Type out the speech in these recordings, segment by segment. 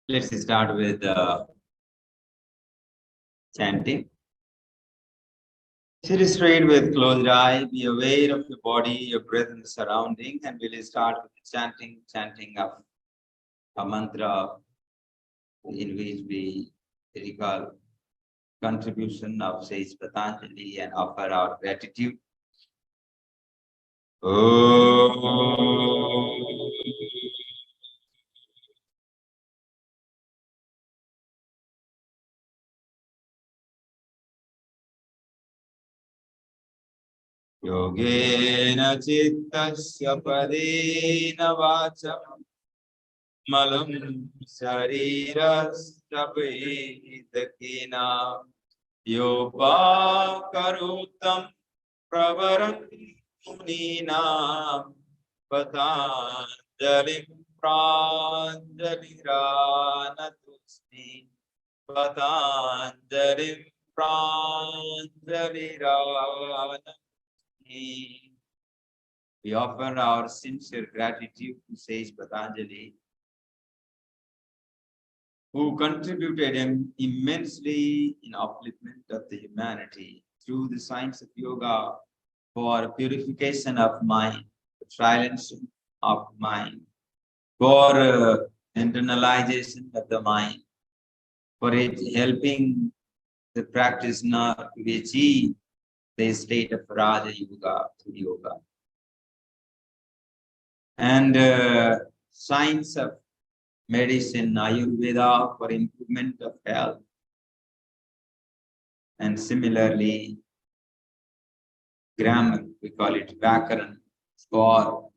Let's start with chanting. Sit straight with closed eye. Be aware of your body, your breath, and the surrounding. And we'll start with the chanting of a mantra in which we recall contribution of Sage Patanjali and offer our gratitude. Yogena chittasya padena vacham malum sharirasya vedakina yopa karutam pravaram munina patanjalim pranjaliranatusti patanjalim pranjaliranatusti. We offer our sincere gratitude to Sage Patanjali, who contributed immensely in upliftment of the humanity through the science of yoga for purification of mind, silencing of mind, for internalization of the mind, for it helping the practitioner to achieve the state of Raja Yoga through yoga. And science of medicine, Ayurveda, for improvement of health. And similarly, grammar, we call it Vyakaran, for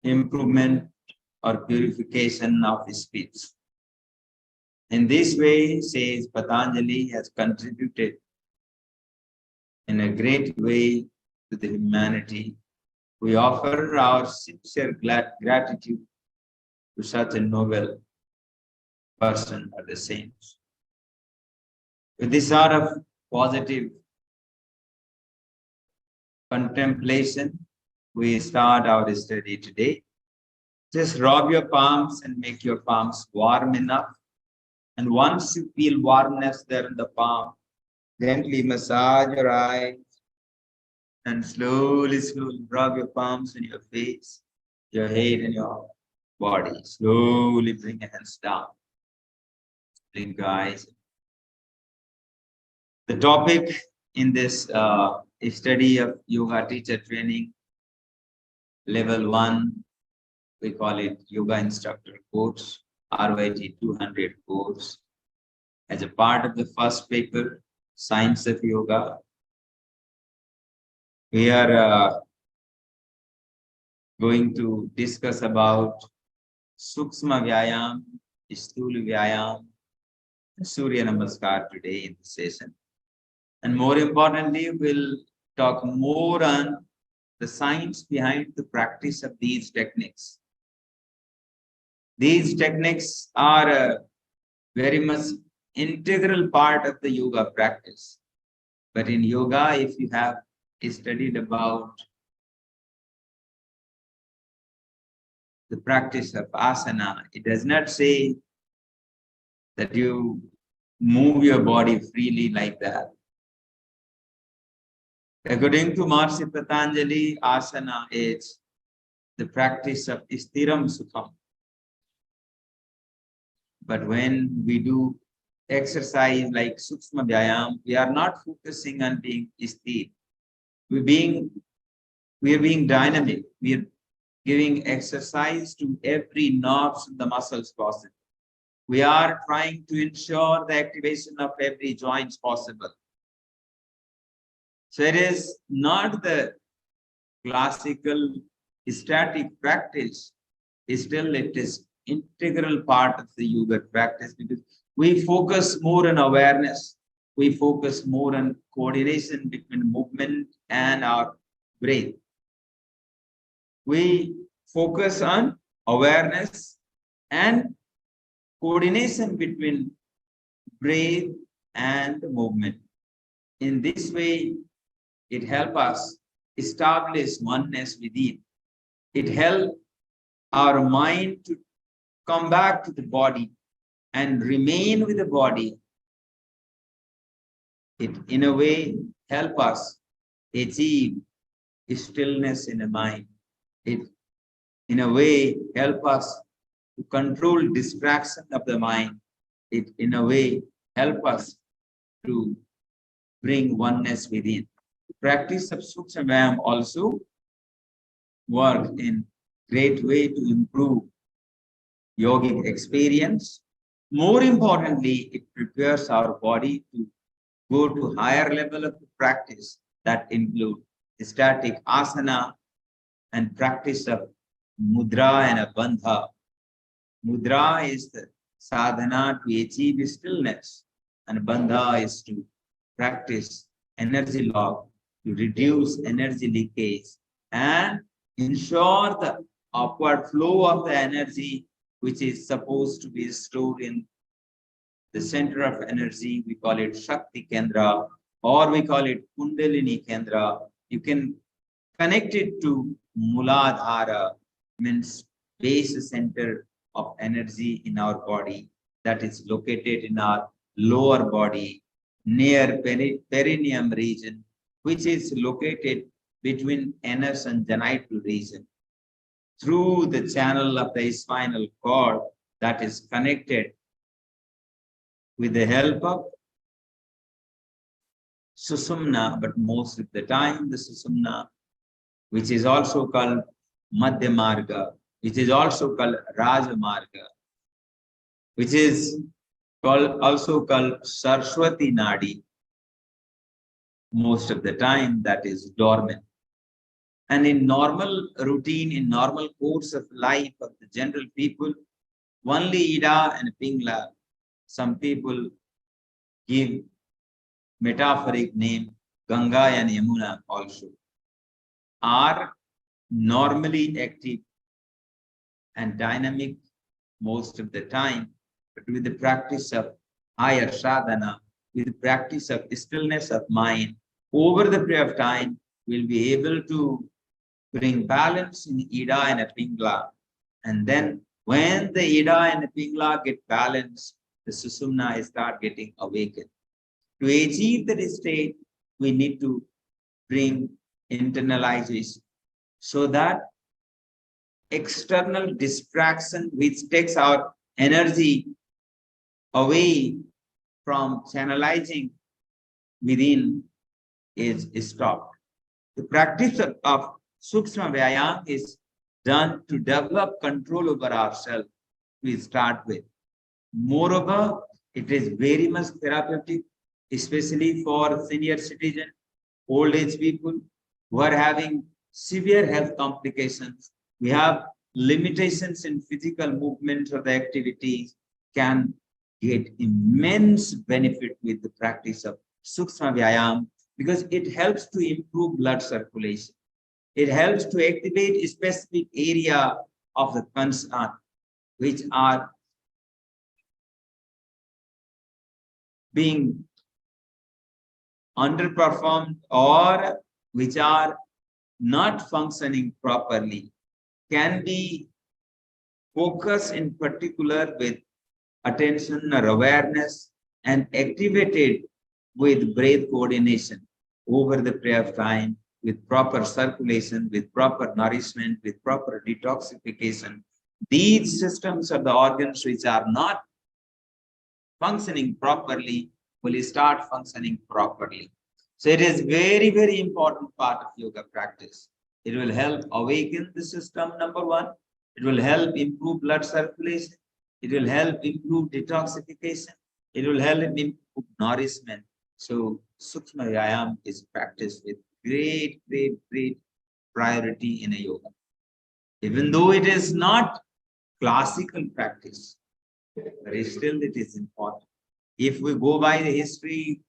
improvement or purification of speech. In this way, says Patanjali has contributed in a great way to the humanity. We offer our sincere gratitude to such a noble person or the saints. With this sort of positive contemplation, we start our study today. Just rub your palms and make your palms warm enough. And once you feel warmness there in the palm, gently massage your eyes and slowly rub your palms in your face, your head and your body. Slowly bring your hands down. Blink your eyes. The topic in this study of yoga teacher training, level 1, we call it yoga instructor course, RYT200 course. As a part of the first paper, Science of Yoga, we are going to discuss about Sukshma Vyayam, Sthul Vyayam, Surya Namaskar today in this session. And more importantly, we'll talk more on the science behind the practice of these techniques. These techniques are a very much integral part of the yoga practice. But in yoga, if you have studied about the practice of asana, it does not say that you move your body freely like that. According to Maharishi Patanjali, asana is the practice of sthiram sukham. But when we do exercise like Sukshma Vyayam, we are not focusing on being sthir. We are being dynamic. We are giving exercise to every nerves and the muscles possible. We are trying to ensure the activation of every joint possible. So it is not the classical static practice. Still, it is integral part of the yoga practice because we focus more on awareness. We focus more on coordination between movement and our breath. We focus on awareness and coordination between breath and movement. In this way, it helps us establish oneness within. It helps our mind to come back to the body and remain with the body, it in a way help us achieve stillness in the mind. It in a way help us to control distraction of the mind. It in a way help us to bring oneness within. The practice of Sukshma Vyayam also works in great way to improve yogic experience. More importantly, it prepares our body to go to higher level of practice that include static asana and practice of mudra and a bandha. Mudra is the sadhana to achieve stillness, and bandha is to practice energy lock to reduce energy leakage and ensure the upward flow of the energy which is supposed to be stored in the center of energy. We call it Shakti Kendra, or we call it Kundalini Kendra. You can connect it to Muladhara, means base center of energy in our body that is located in our lower body near perineum region, which is located between anus and genital region. Through the channel of the spinal cord that is connected with the help of Susumna, but most of the time the Susumna, which is also called Madhya Marga, which is also called Raja Marga, which is also called Saraswati Nadi, most of the time that is dormant. And in normal routine, in normal course of life of the general people, only Ida and Pingla, some people give metaphoric name Ganga and Yamuna also, are normally active and dynamic most of the time, but with the practice of higher sadhana, with the practice of stillness of mind, over the period of time, we'll be able to bring balance in Ida and Pingla. And then when the Ida and Pingla get balanced, the Susumna start getting awakened. To achieve that state, we need to bring internalization so that external distraction which takes our energy away from channelizing within is stopped. The practice of Sukshma Vyayam is done to develop control over ourselves. We start with. Moreover, it is very much therapeutic, especially for senior citizens, old age people who are having severe health complications. We have limitations in physical movement or the activities, can get immense benefit with the practice of Sukshma Vyayam because it helps to improve blood circulation. It helps to activate a specific area of the concern which are being underperformed or which are not functioning properly, can be focused in particular with attention or awareness and activated with breath coordination over the period of time, with proper circulation, with proper nourishment, with proper detoxification. These systems are the organs which are not functioning properly will start functioning properly. So it is very, very important part of yoga practice. It will help awaken the system, number one. It will help improve blood circulation. It will help improve detoxification. It will help improve nourishment. So Sukshma Vyayam is practiced with great priority in a yoga. Even though it is not classical practice, but still it is important. If we go by the history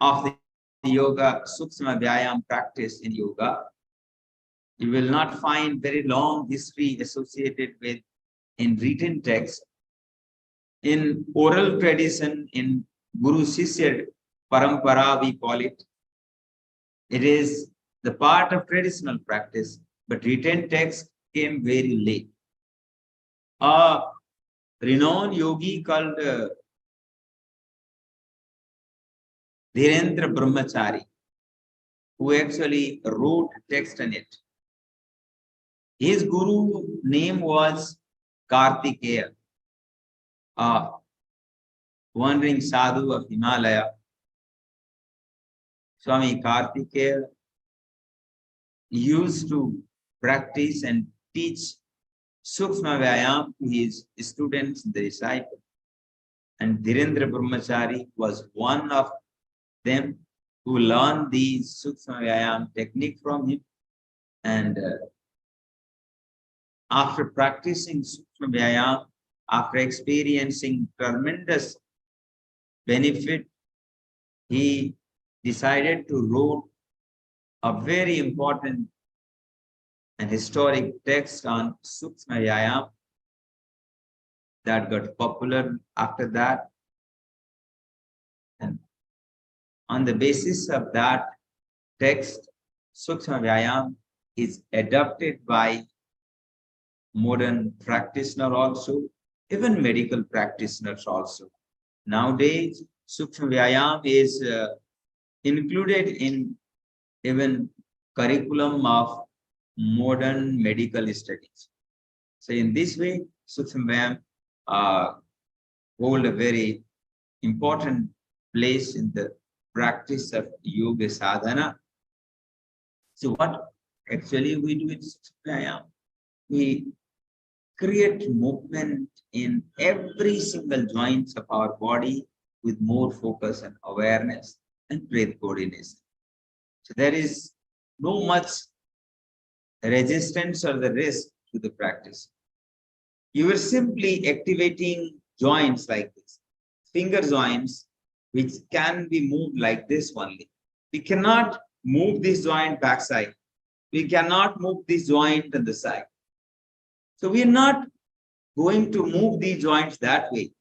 of the yoga, Sukshma Vyayam practice in yoga, you will not find very long history associated with in written text. In oral tradition, in Guru Shishya Parampara, we call it. It is the part of traditional practice, but written text came very late. A renowned yogi called Dhirendra Brahmachari, who actually wrote text on it. His guru name was Kartikeya, a wandering sadhu of Himalaya. Swami Kartikeya used to practice and teach Sukshma Vyayam to his students and disciples. And Dhirendra Brahmachari was one of them who learned the Sukshma Vyayam technique from him. And after practicing Sukshma Vyayam, after experiencing tremendous benefit, he decided to write a very important and historic text on Sukshma Vyayam that got popular after that. And on the basis of that text, Sukshma Vyayam is adopted by modern practitioners also, even medical practitioners also. Nowadays, Sukshma Vyayam is included in even curriculum of modern medical studies. So in this way, Sukshma Vyayam hold a very important place in the practice of yoga sadhana. So what actually we do in Sukshma Vyayam? We create movement in every single joints of our body with more focus and awareness and breath coordination. So there is no much resistance or the risk to the practice. You are simply activating joints like this, finger joints, which can be moved like this only. We cannot move this joint backside. We cannot move this joint on the side. So we are not going to move these joints that way.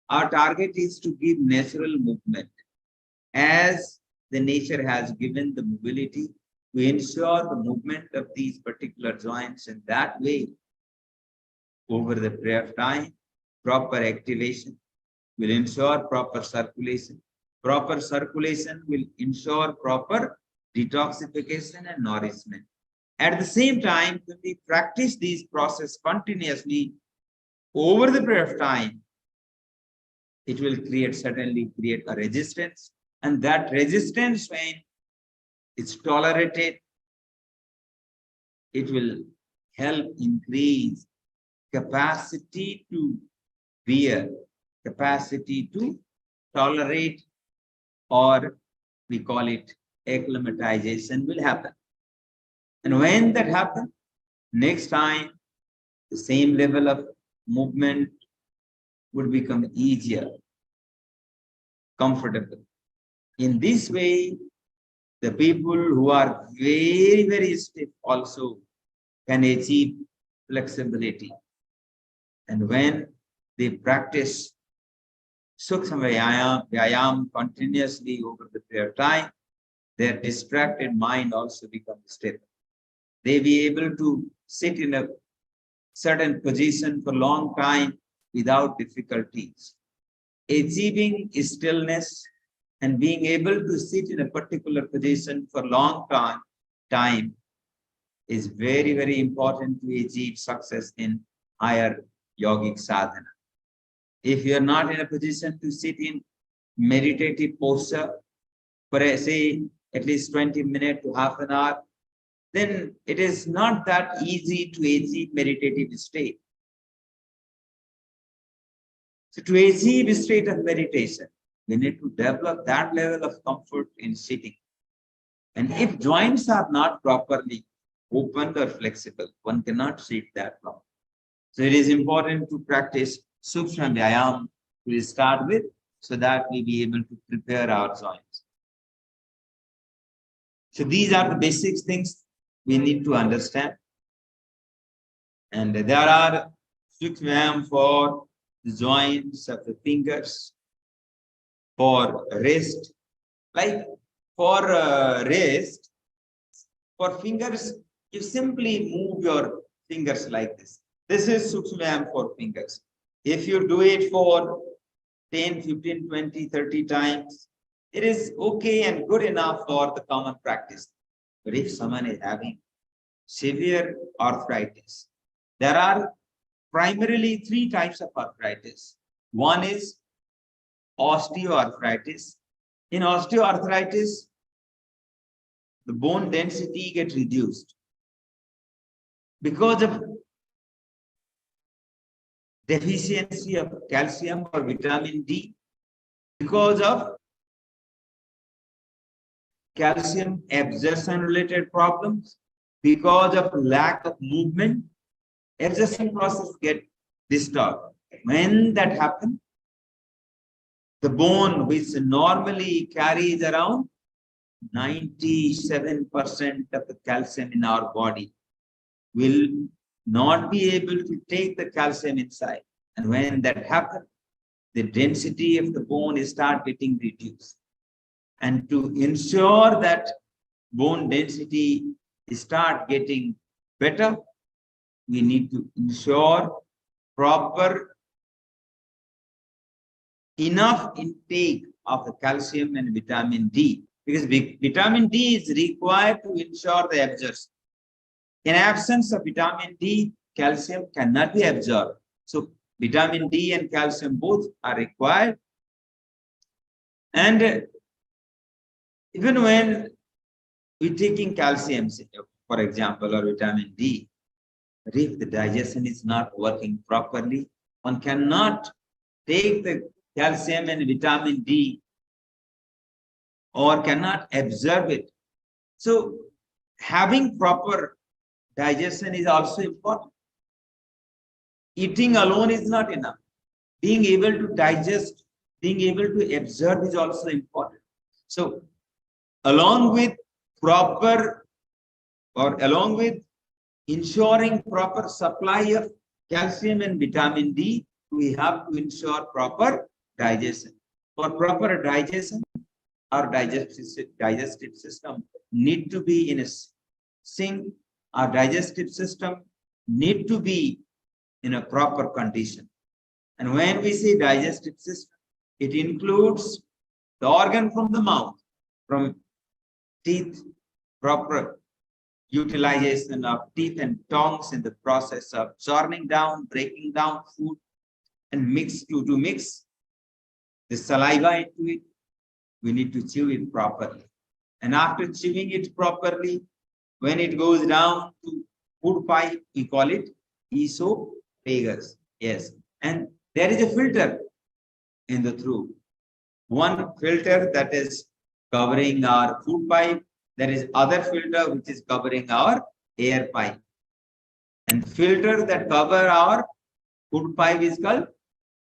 Our target is to give natural movement. As the nature has given the mobility, we ensure the movement of these particular joints in that way. Over the period of time, proper activation will ensure proper circulation. Proper circulation will ensure proper detoxification and nourishment. At the same time, when we practice these processes continuously over the period of time, it will certainly create a resistance. And that resistance, when it's tolerated, it will help increase capacity to bear, capacity to tolerate, or we call it acclimatization will happen. And when that happens, next time, the same level of movement would become easier, comfortable. In this way, the people who are very, very stiff also can achieve flexibility. And when they practice Sukshma Vyayam continuously over the period of time, their distracted mind also becomes stable. They be able to sit in a certain position for a long time without difficulties. Achieving stillness and being able to sit in a particular position for a long time is very, very important to achieve success in higher yogic sadhana. If you are not in a position to sit in meditative posture for say at least 20 minutes to half an hour, then it is not that easy to achieve meditative state. So to achieve a state of meditation, we need to develop that level of comfort in sitting. And if joints are not properly opened or flexible, one cannot sit that long. So it is important to practice Sukshma Vyayam to start with, so that we be able to prepare our joints. So these are the basic things we need to understand. And there are Sukshma Vyayam for the joints of the fingers, for wrist. Like for wrist, for fingers, you simply move your fingers like this. This is Sukshma 4 fingers. If you do it for 10, 15, 20, 30 times, it is okay and good enough for the common practice. But if someone is having severe arthritis, there are primarily 3 types of arthritis. One is osteoarthritis. In osteoarthritis, the bone density gets reduced because of deficiency of calcium or vitamin D, because of calcium absorption related problems, because of lack of movement, absorption process get disturbed. When that happens, the bone, which normally carries around 97% of the calcium in our body, will not be able to take the calcium inside. And when that happens, the density of the bone is start getting reduced. And to ensure that bone density start getting better, we need to ensure proper enough intake of the calcium and vitamin D, because vitamin D is required to ensure the absorption. In absence of vitamin D, calcium cannot be absorbed. So vitamin D and calcium both are required. And even when we're taking calcium, for example, or vitamin D, but if the digestion is not working properly, one cannot take the calcium and vitamin D or cannot absorb it. So having proper digestion is also important. Eating alone is not enough. Being able to digest, being able to absorb is also important. So along with ensuring proper supply of calcium and vitamin D, we have to ensure proper digestion. For proper digestion, our digestive system need to be in a sync. Our digestive system need to be in a proper condition. And when we say digestive system, it includes the organ from the mouth, from teeth, proper utilization of teeth and tongues in the process of churning down, breaking down food, and mix to mix the saliva into it. We need to chew it properly. And after chewing it properly, when it goes down to food pipe, we call it esophagus. Yes. And there is a filter in the throat. One filter that is covering our food pipe. There is other filter which is covering our air pipe. And filter that cover our food pipe is called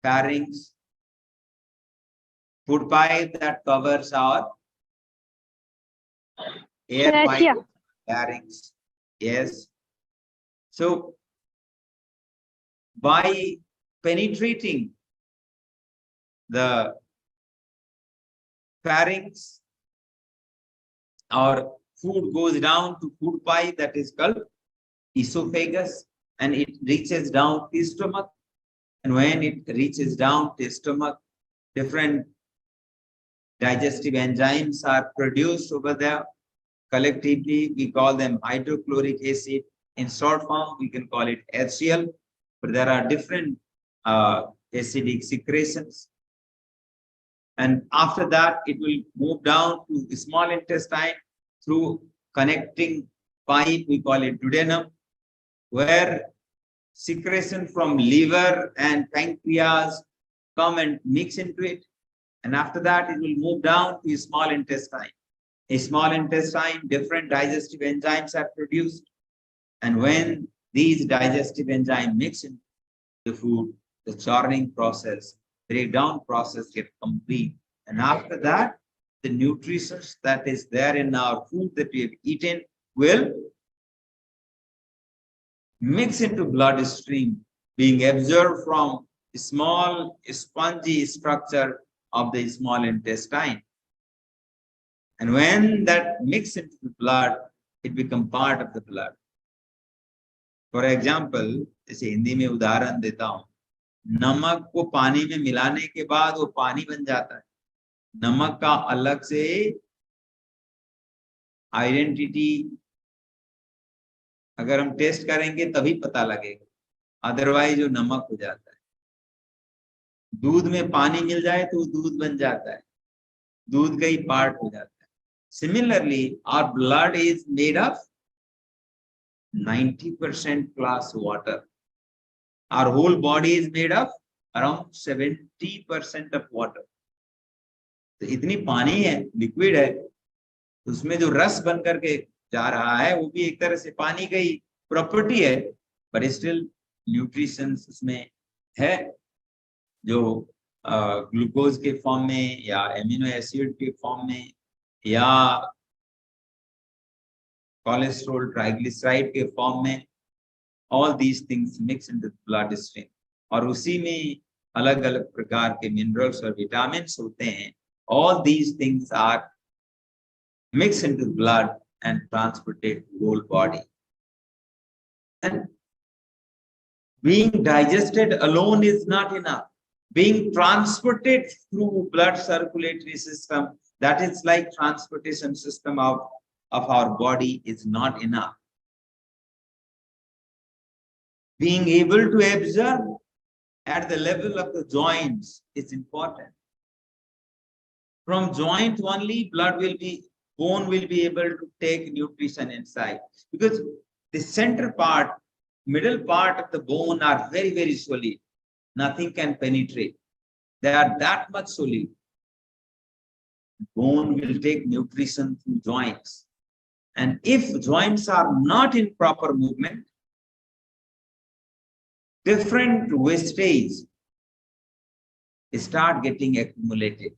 pharynx. Food pipe that covers our air pipe, yeah. Pharynx. Yes. So by penetrating the pharynx, our food goes down to food pipe that is called esophagus, and it reaches down to stomach. And when it reaches down to stomach, different digestive enzymes are produced over there. Collectively, we call them hydrochloric acid. In short form, we can call it HCl, but there are different acidic secretions. And after that, it will move down to the small intestine through connecting pipe, we call it duodenum, where secretion from liver and pancreas come and mix into it. And after that, it will move down to the small intestine. A small intestine, different digestive enzymes are produced. And when these digestive enzymes mix in the food, the churning process, breakdown process gets complete. And after that, the nutrition that is there in our food that we have eaten will mix into bloodstream, being absorbed from a small spongy structure of the small intestine. And when that mix into the blood, it becomes part of the blood. For example, जैसे हिंदी में उदाहरण देता हूं, नमक को पानी में मिलाने के बाद वो पानी बन जाता है। नमक का अलग से आइडेंटिटी अगर हम टेस्ट करेंगे तभी पता लगेगा, अदरवाइज वो नमक हो जाता है। दूध में पानी मिल जाए तो वो दूध बन जाता है, दूध का ही पार्ट हो जाता है। Similarly our blood is made of 90% plus water. Our whole body is made of around 70% of water. तो इतनी पानी है, लिक्विड है, उसमें जो रस बन करके जा रहा है वो भी एक तरह से पानी का ही प्रॉपर्टी है, पर स्टिल न्यूट्रिशन उसमें है, जो ग्लूकोज के फॉर्म में या एमिनो एसिड के फॉर्म में या कोलेस्ट्रॉल, ट्राइग्लिसराइड के फॉर्म में, all these things mix into the blood stream. और उसी में अलग अलग प्रकार के मिनरल्स और विटामिन्स होते हैं. All these things are mixed into the blood and transported to the whole body. And being digested alone is not enough. Being transported through blood circulatory system, that is like transportation system of our body, is not enough. Being able to absorb at the level of the joints is important. From joint only, bone will be able to take nutrition inside, because the center part, middle part of the bone are very, very solid. Nothing can penetrate. They are that much solid. Bone will take nutrition through joints. And if joints are not in proper movement, different wastage start getting accumulated.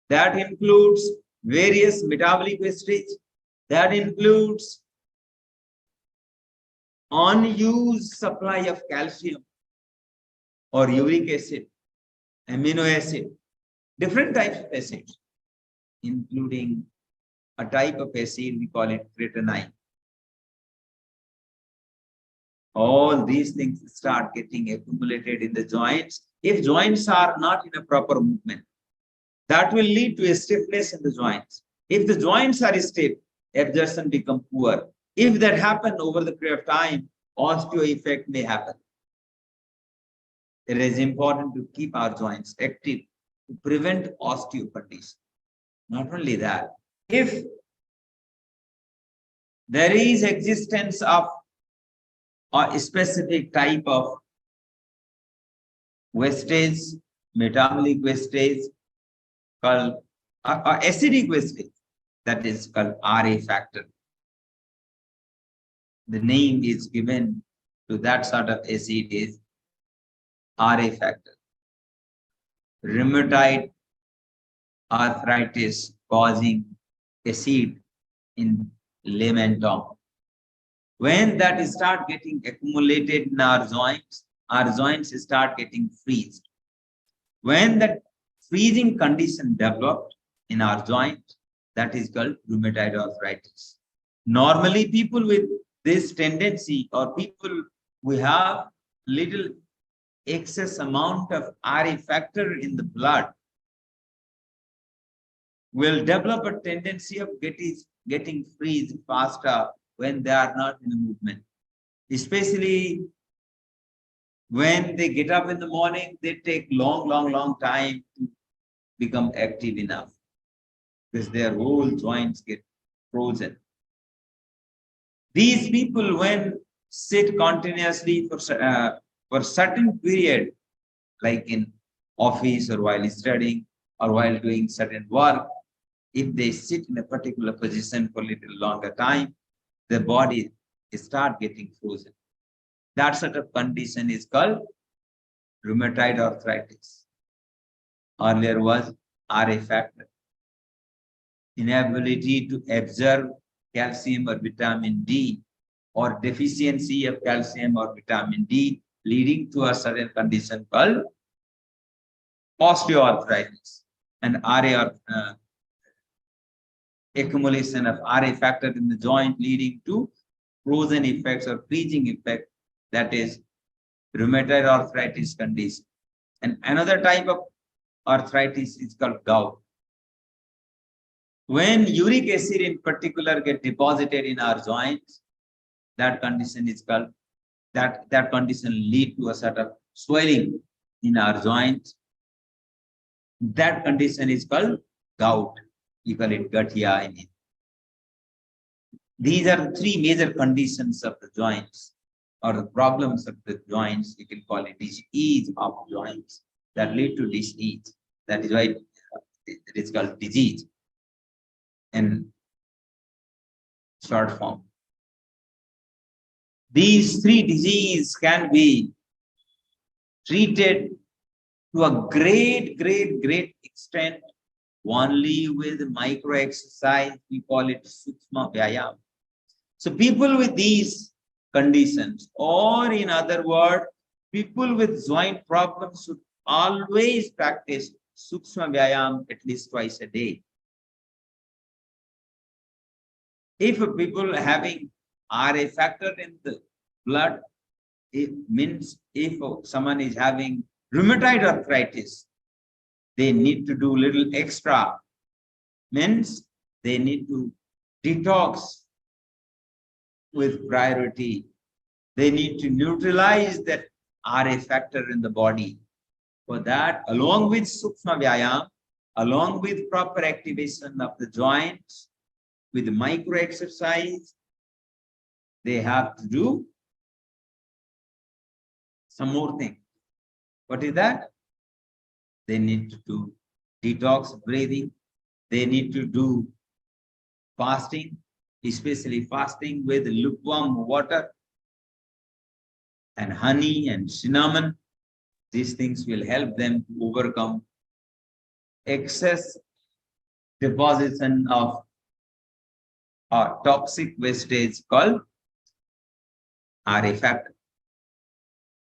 That includes various metabolic wastage. That includes unused supply of calcium or uric acid, amino acid, different types of acids, including a type of acid, we call it creatinine. All these things start getting accumulated in the joints. If joints are not in a proper movement, that will lead to a stiffness in the joints. If the joints are stiff, absorption becomes poor. If that happens over the period of time, osteo effect may happen. It is important to keep our joints active to prevent osteoporosis. Not only that, if there is existence of a specific type of wastage, metabolic wastage, called acidic wastage, that is called RA factor. The name is given to that sort of acid is RA factor. Rheumatoid arthritis causing acid in layman term. When that start getting accumulated in our joints start getting freezed. When that freezing condition developed in our joint, that is called rheumatoid arthritis. Normally, people with this tendency, or people who have little excess amount of RA factor in the blood, will develop a tendency of getting freeze faster when they are not in a movement. Especially when they get up in the morning, they take long time to become active enough, because their whole joints get frozen. These people, when sit continuously for certain period, like in office or while studying or while doing certain work, if they sit in a particular position for a little longer time, the body start getting frozen. That sort of condition is called rheumatoid arthritis. Earlier was RA factor. Inability to absorb calcium or vitamin D, or deficiency of calcium or vitamin D, leading to a certain condition called osteoarthritis. And accumulation of RA factor in the joint leading to frozen effects or freezing effect, that is rheumatoid arthritis condition. And another type of arthritis is called gout. When uric acid in particular get deposited in our joints, that condition is called, that condition lead to a sort of swelling in our joints. That condition is called gout. You call it gatia in it. These are the three major conditions of the joints, or the problems of the joints. You can call it disease of joints that lead to disease. That is why it is called disease in short form. These three diseases can be treated to a great extent only with micro exercise. We call it Sukshma Vyayam. So people with these conditions, or in other words, people with joint problems should always practice Sukshma Vyayam at least twice a day. If people having RA factor in the blood, it means if someone is having rheumatoid arthritis, they need to do little extra, means they need to detox with priority. They need to neutralize that RA factor in the body. For that, along with Sukshma Vyayam, along with proper activation of the joints, with micro exercise, they have to do some more thing. What is that? They need to do detox breathing. They need to do fasting, especially fasting with lukewarm water and honey and cinnamon. These things will help them to overcome excess deposition of toxic wastage called RA factor.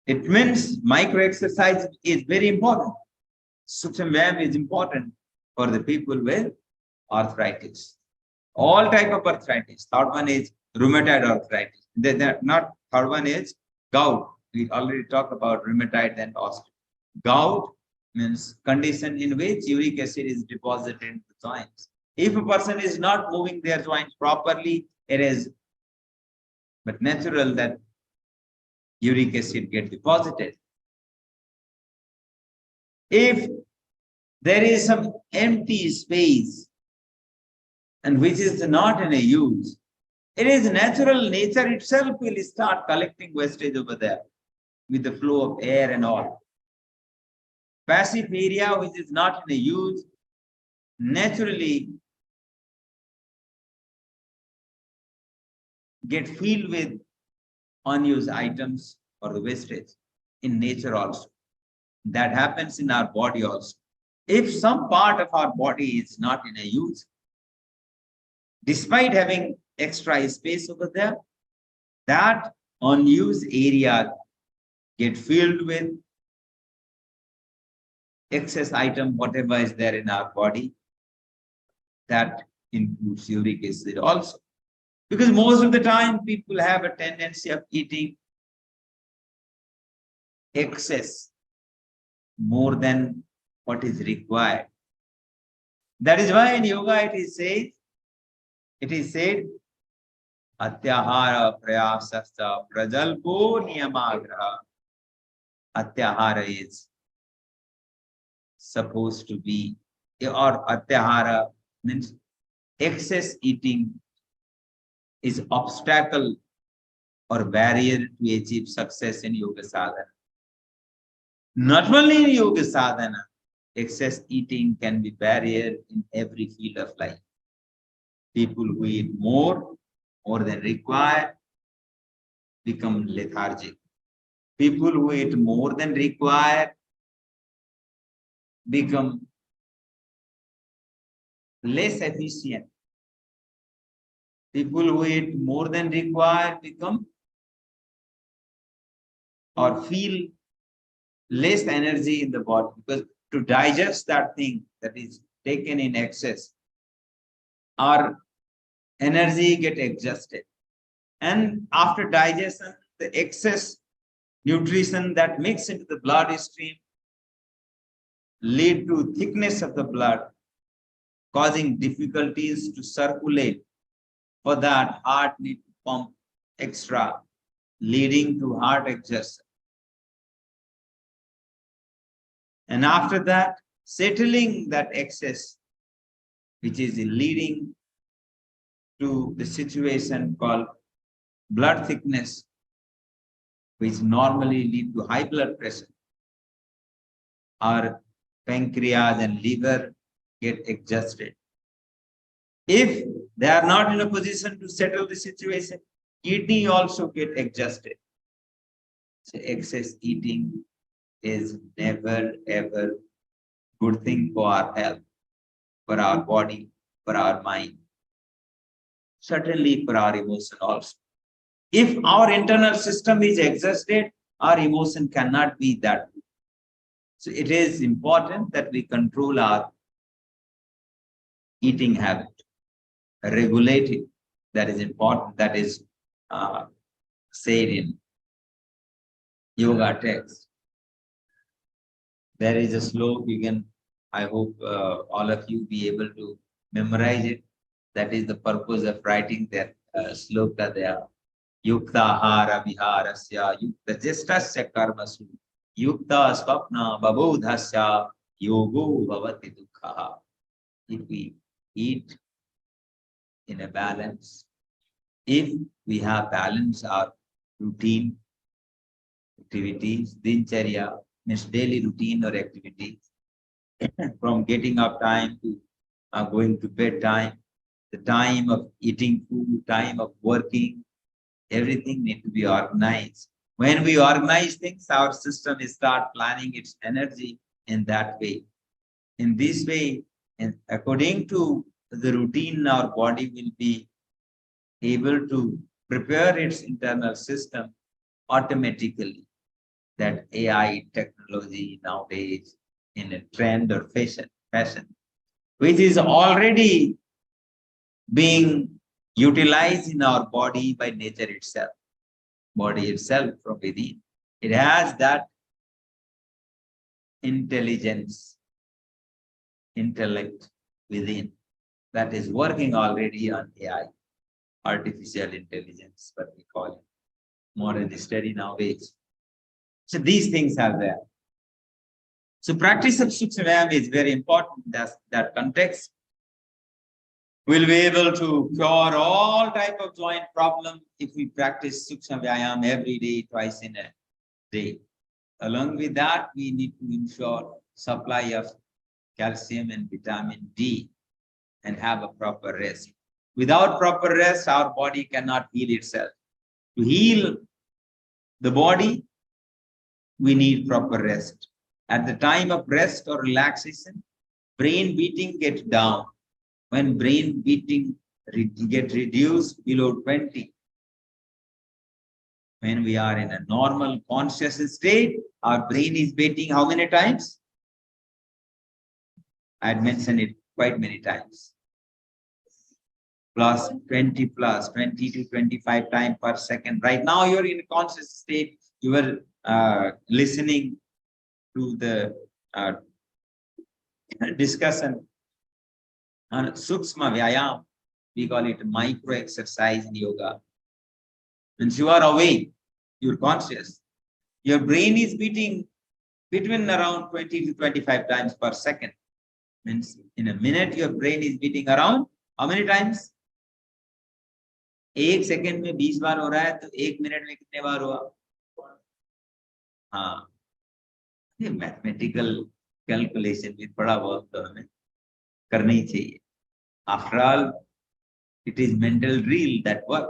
It means micro exercise is very important. Sukshma Vyayam is important for the people with arthritis. All type of arthritis. Third one is rheumatoid arthritis. Not third one is gout. We already talked about rheumatoid and osteo. Gout means condition in which uric acid is deposited in the joints. If a person is not moving their joints properly, it is but natural that uric acid get deposited. If there is some empty space and which is not in a use, it is natural, nature itself will start collecting wastage over there with the flow of air and all. Passive area which is not in a use naturally get filled with unused items or the wastage in nature also. That happens in our body also. If some part of our body is not in a use, despite having extra space over there, that unused area get filled with excess item, whatever is there in our body. That includes uric acid also. Because most of the time people have a tendency of eating excess more than what is required. That is why in yoga it is said, Atyahara prayasasta prajalpo niyamagraha. Atyahara is supposed to be, or Atyahara means excess eating is obstacle or barrier to achieve success in yoga sadhana. Not only in yoga sadhana, excess eating can be barrier in every field of life. People who eat more than required become lethargic. People who eat more than required become less efficient. People who eat more than required become or feel less energy in the body, because to digest that thing that is taken in excess, our energy get exhausted. And after digestion, the excess nutrition that mix into the blood stream lead to thickness of the blood, causing difficulties to circulate. For that, heart need to pump extra, leading to heart exhaustion. And after that, settling that excess, which is leading to the situation called blood thickness, which normally lead to high blood pressure. Our pancreas and liver get exhausted. If they are not in a position to settle the situation, kidney also get exhausted. So excess eating is never ever good thing for our health, for our body, for our mind, certainly for our emotion also. If our internal system is exhausted, our emotion cannot be that good. So it is important that we control our eating habit, regulate it. That is important. That is said in yoga text. There is a sloka you can, I hope all of you be able to memorize it. That is the purpose of writing that sloka there. Yukta hara viharasya, yukta jestasya karmasu, yukta swapna babodhasya, yogo bhavati dukha. If we eat in a balance, if we have balance our routine activities, dincharya means daily routine or activities, from getting up time to going to bed time, the time of eating food, time of working, everything need to be organized. When we organize things, our system is start planning its energy in that way. In this way, and according to the routine, our body will be able to prepare its internal system automatically. That AI technology nowadays in a trend or fashion, which is already being utilized in our body by nature itself, body itself from within. It has that intelligence, intellect within that is working already on AI, artificial intelligence, what we call it, modern study nowadays. So these things are there. So practice of Sukshma Vyayam is very important. That context will be able to cure all type of joint problem if we practice Sukshma Vyayam every day, twice in a day. Along with that, we need to ensure supply of calcium and vitamin D and have a proper rest. Without proper rest, our body cannot heal itself. To heal the body, we need proper rest. At the time of rest or relaxation, brain beating gets down. When brain beating get reduced below 20, when we are in a normal conscious state, our brain is beating how many times? I had mentioned it quite many times. Plus 20 to 25 times per second. Right now you're in a conscious state. You were listening to the discussion on Sukshma Vyayam. We call it micro exercise in yoga. Once you are awake, you're conscious. Your brain is beating between around 20 to 25 times per second. Means in a minute, your brain is beating around how many times? 1 second में 20 बार हो रहा है तो 1 minute में कितने बार हुआ? हाँ, ये मैथमेटिकल कैलकुलेशन भी थोड़ा बहुत तो हमें करना ही चाहिए. After all, it is mental drill that work.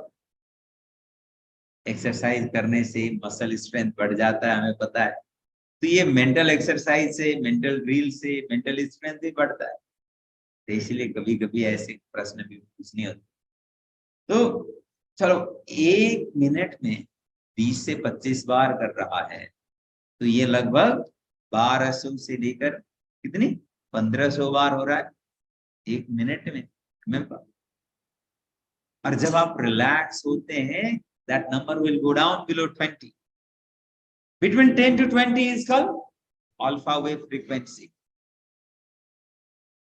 Exercise करने से मसल स्ट्रेंथ बढ़ जाता है, हमें पता है. तो ये मेंटल एक्सरसाइज से, मेंटल ड्रिल से मेंटल स्ट्रेंथ भी बढ़ता है. तो इसलिए कभी कभी ऐसे प्रश्न भी पूछने होते. तो चलो 1 मिनट में 20 से 25 बार कर रहा है तो ये लगभग 1200 से लेकर कितनी 1500 बार हो रहा है 1 मिनट में. और जब आप रिलैक्स होते हैं that number will go down below 20. Between 10 to 20 is called alpha wave frequency.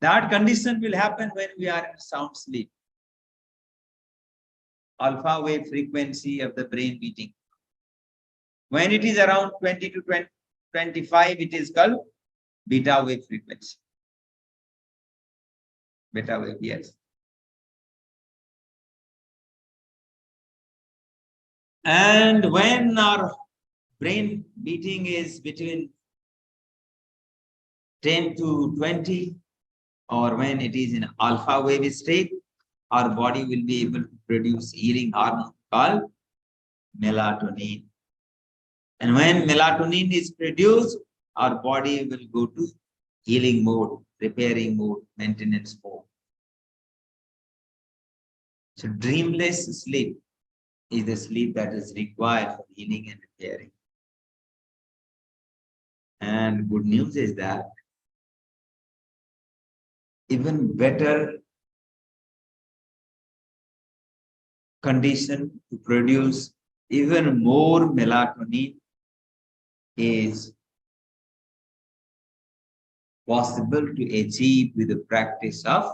That condition will happen when we are in sound sleep. Alpha wave frequency of the brain beating. When it is around 20 to 25, it is called beta wave frequency. Beta wave, yes. And when our brain beating is between 10 to 20, or when it is in alpha wave state, our body will be able to produce healing hormone called melatonin. And when melatonin is produced, our body will go to healing mode, repairing mode, maintenance mode. So dreamless sleep is the sleep that is required for healing and repairing. And good news is that even better condition to produce even more melatonin is possible to achieve with the practice of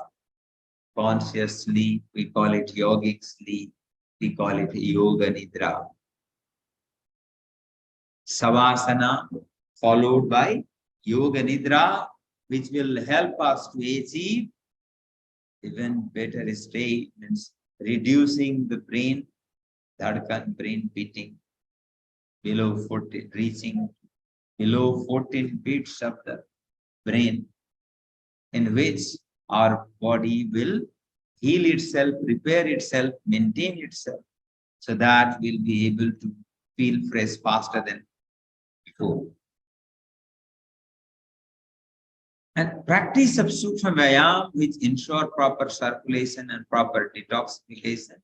conscious sleep. We call it yogic sleep. We call it yoga nidra. Savasana followed by yoga nidra, which will help us to achieve even better state, means reducing the brain beating below 14, reaching below 14 beats of the brain, in which our body will heal itself, repair itself, maintain itself, so that we'll be able to feel fresh faster than before. And practice of Sukshma Vyayam, which ensure proper circulation and proper detoxification,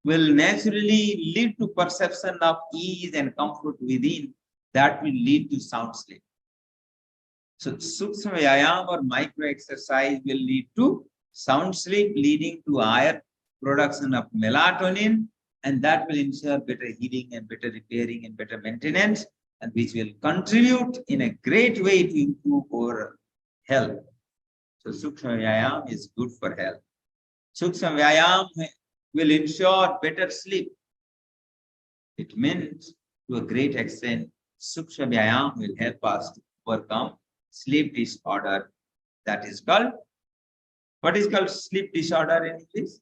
will naturally lead to perception of ease and comfort within, that will lead to sound sleep. So Sukshma Vyayam or micro exercise will lead to sound sleep, leading to higher production of melatonin, and that will ensure better healing and better repairing and better maintenance, and which will contribute in a great way to improve our health. So Sukshma Vyayam is good for health. Sukshma Vyayam will ensure better sleep. It means to a great extent, Sukshma Vyayam will help us to overcome sleep disorder. That is called, what is called sleep disorder in English?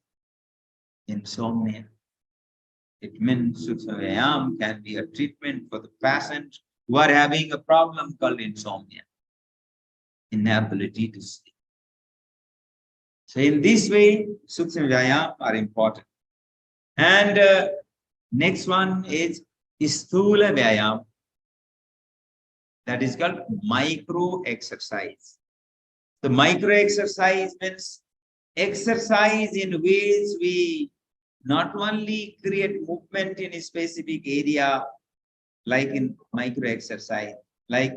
Insomnia. It means Sukshma Vyayam can be a treatment for the patients who are having a problem called insomnia, inability to sleep. So in this way, Sukshma Vyayam are important. And next one is Sthula Vyayam. That is called micro exercise. The micro exercise means exercise in which we not only create movement in a specific area, like in micro exercise, like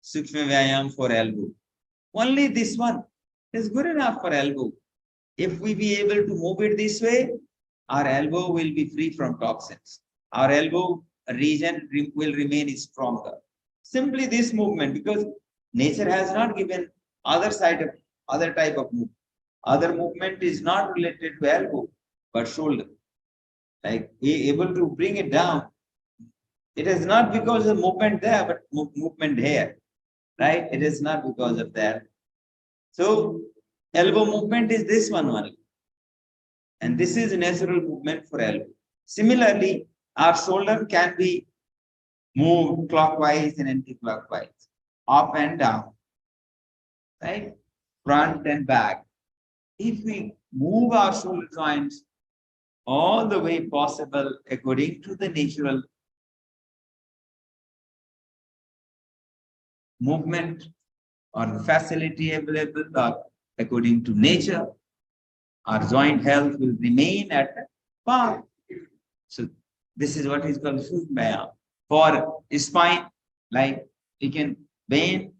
Sukshma Vyayam for elbow. Only this one is good enough for elbow. If we be able to move it this way, our elbow will be free from toxins. Our elbow region will remain stronger. Simply this movement, because nature has not given other type of movement. Other movement is not related to elbow, but shoulder. Like we able to bring it down. It is not because of movement there, but movement here, right? It is not because of that. So elbow movement is this one only. And this is natural movement for elbow. Similarly, our shoulder can be moved clockwise and anti-clockwise, up and down, right? Front and back. If we move our shoulder joints all the way possible according to the natural movement or the facility available or according to nature, our joint health will remain at par. So this is what is called Sukshma Vyayam. For spine, like we can bend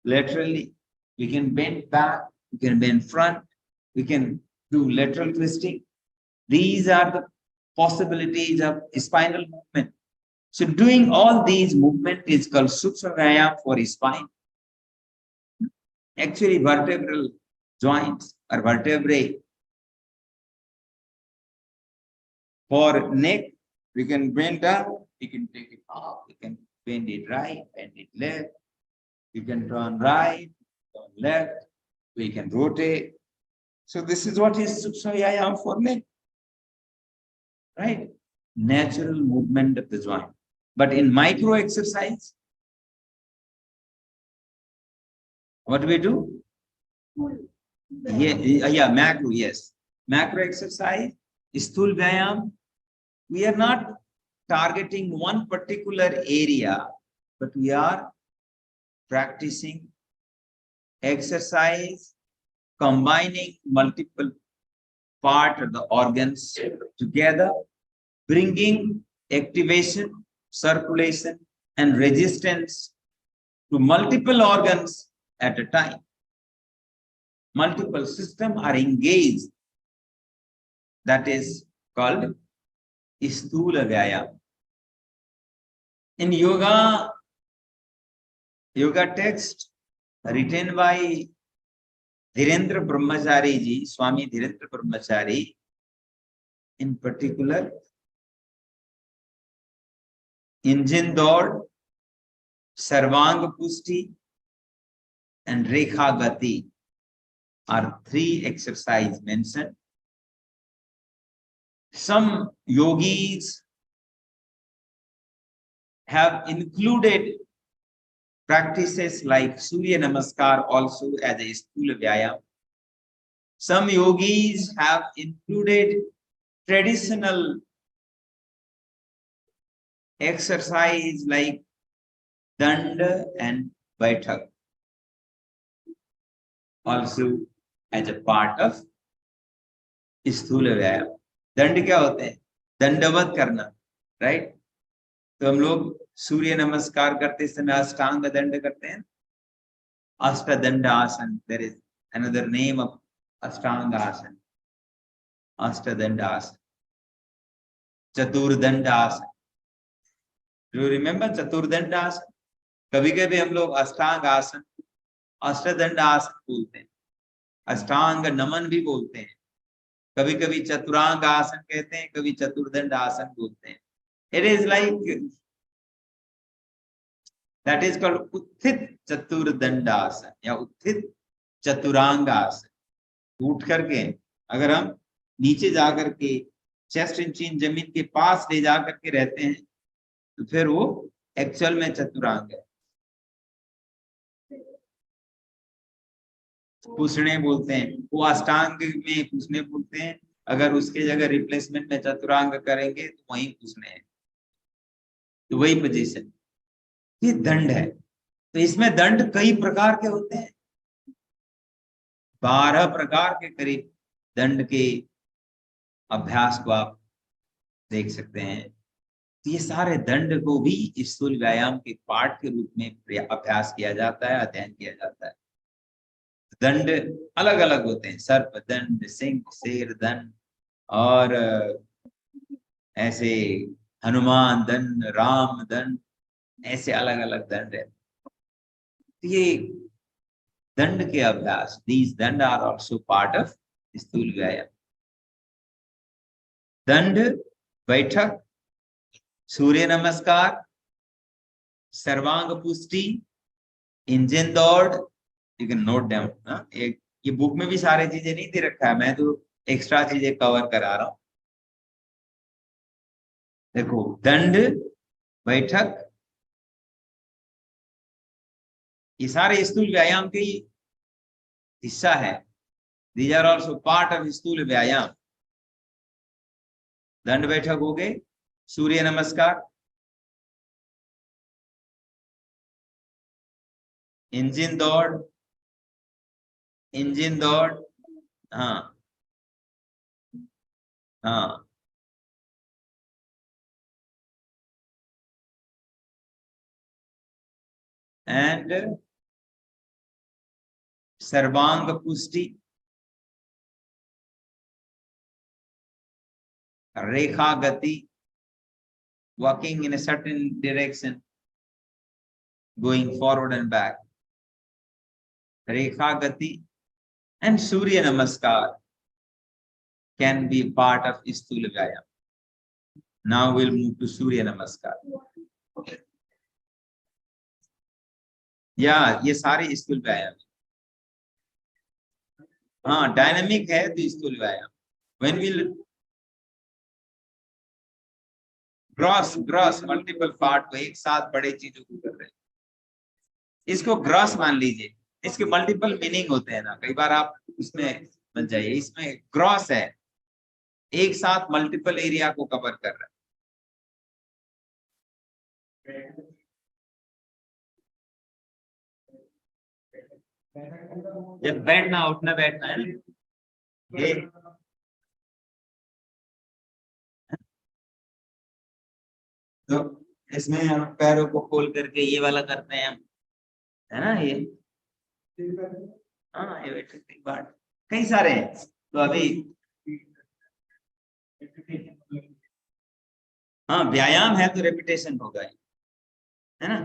laterally, we can bend back, we can bend front, we can do lateral twisting. These are the possibilities of spinal movement. So doing all these movement is called Sukshma Vyayam for spine. Actually, vertebral joints or vertebrae. For neck, we can bend down, we can take it up, we can bend it right, bend it left, we can turn right, turn left, we can rotate. So this is what is Sukshma Vyayam for neck. Right? Natural movement of the joint. But in micro exercise, what do we do? Yeah, macro, yes. Macro exercise, Sthul Vyayam, we are not targeting one particular area, but we are practicing exercise, combining multiple parts of the organs together, bringing activation, circulation, and resistance to multiple organs at a time. Multiple systems are engaged. That is called Sthula Vyayam. In yoga text written by Dhirendra Brahmachari ji, Swami Dhirendra Brahmachari, in particular, Injin Dod, Sarvang Pusti, and Rekha Gati are 3 exercises mentioned. Some yogis have included practices like Surya Namaskar also as a Sthula Vyayam. Some yogis have included traditional exercise like Danda and Baithak also as a part of Sthula Vyayam. दंड क्या होते हैं? दंडवत करना, right? तो हम लोग सूर्य नमस्कार करते समय अष्टांग दंड करते हैं, Ashtadand asana. There is another name of Ashtanga asana, अष्टदंड आसन, चतुर्दंड आसन. डू यू रिमेंबर चतुर्दंड आसन? कभी कभी हम लोग अष्टांग आसन, अष्टदंड आसन बोलते हैं, अष्टांग नमन भी बोलते हैं, कभी कभी चतुरांग आसन कहते हैं, कभी चतुर्दंड आसन बोलते हैं. It is like that is called उत्थित चतुर्दंडासन या उत्थित चतुरांग आसन. उठ करके अगर हम नीचे जाकर के चेस्ट इंचिन जमीन के पास ले जाकर के रहते हैं तो फिर वो एक्चुअल में चतुरांग है. पूछने बोलते हैं, वो अष्टांग में पूछने बोलते हैं. अगर उसके जगह रिप्लेसमेंट में चतुरांग करेंगे तो वही पूछने हैं, तो वही पोजीशन. ये दंड है. तो इसमें दंड कई प्रकार के होते हैं, 12 प्रकार के करीब दंड के अभ्यास को आप देख सकते हैं. तो ये सारे दंड को भी स्थूल व्यायाम के पार्ट के रूप में अभ्यास किया जाता है, अध्ययन किया जाता है. दंड अलग अलग होते हैं, सर्प दंड, सिंह, शेर दंड, और ऐसे हनुमान दंड, राम दंड, ऐसे अलग अलग दंड है. ये दंड के अभ्यास, these दंड आर ऑल्सो पार्ट ऑफ स्थूल व्यायाम. दंड, बैठक, सूर्य नमस्कार, सर्वांग पुष्टि, इंजन दौड़. You can note down. एक ये बुक में भी सारे चीजें नहीं दे रखा है, मैं तो एक्स्ट्रा चीजें कवर करा रहा हूं. देखो, दंड, बैठक, ये सारे स्थूल व्यायाम के हिस्सा है. These are also part of स्थूल व्यायाम. दंड बैठक हो गए, सूर्य नमस्कार, इंजन दौड़, इंजन दौड़, हाँ हाँ, एंड सर्वांग पुष्टि, Rekha Gati, walking in a certain direction, going forward and back. Rekha Gati and Surya Namaskar can be part of Sthul Vyayam. Now we'll move to Surya Namaskar. Yeah, ये सारे स्थूल व्यायाम. हाँ, डायनामिक है तो स्थूल व्यायाम. When we'll gross multiple part को एक साथ बड़े चीजों को कर रहे हैं, इसको ग्रॉस मान लीजिए. इसके मल्टीपल मीनिंग होते हैं ना, कई बार आप उसमें बन जाइए. इसमें ग्रॉस है, एक साथ मल्टीपल एरिया को कवर कर रहा है. जब बैठना उठना बैठना है ये, तो इसमें हम पैरों को खोल करके ये वाला करते हैं, है ना ये. हाँ, ये पार्ट कई सारे हैं. तो अभी हाँ व्यायाम है तो रेपिटेशन होगा, है ना.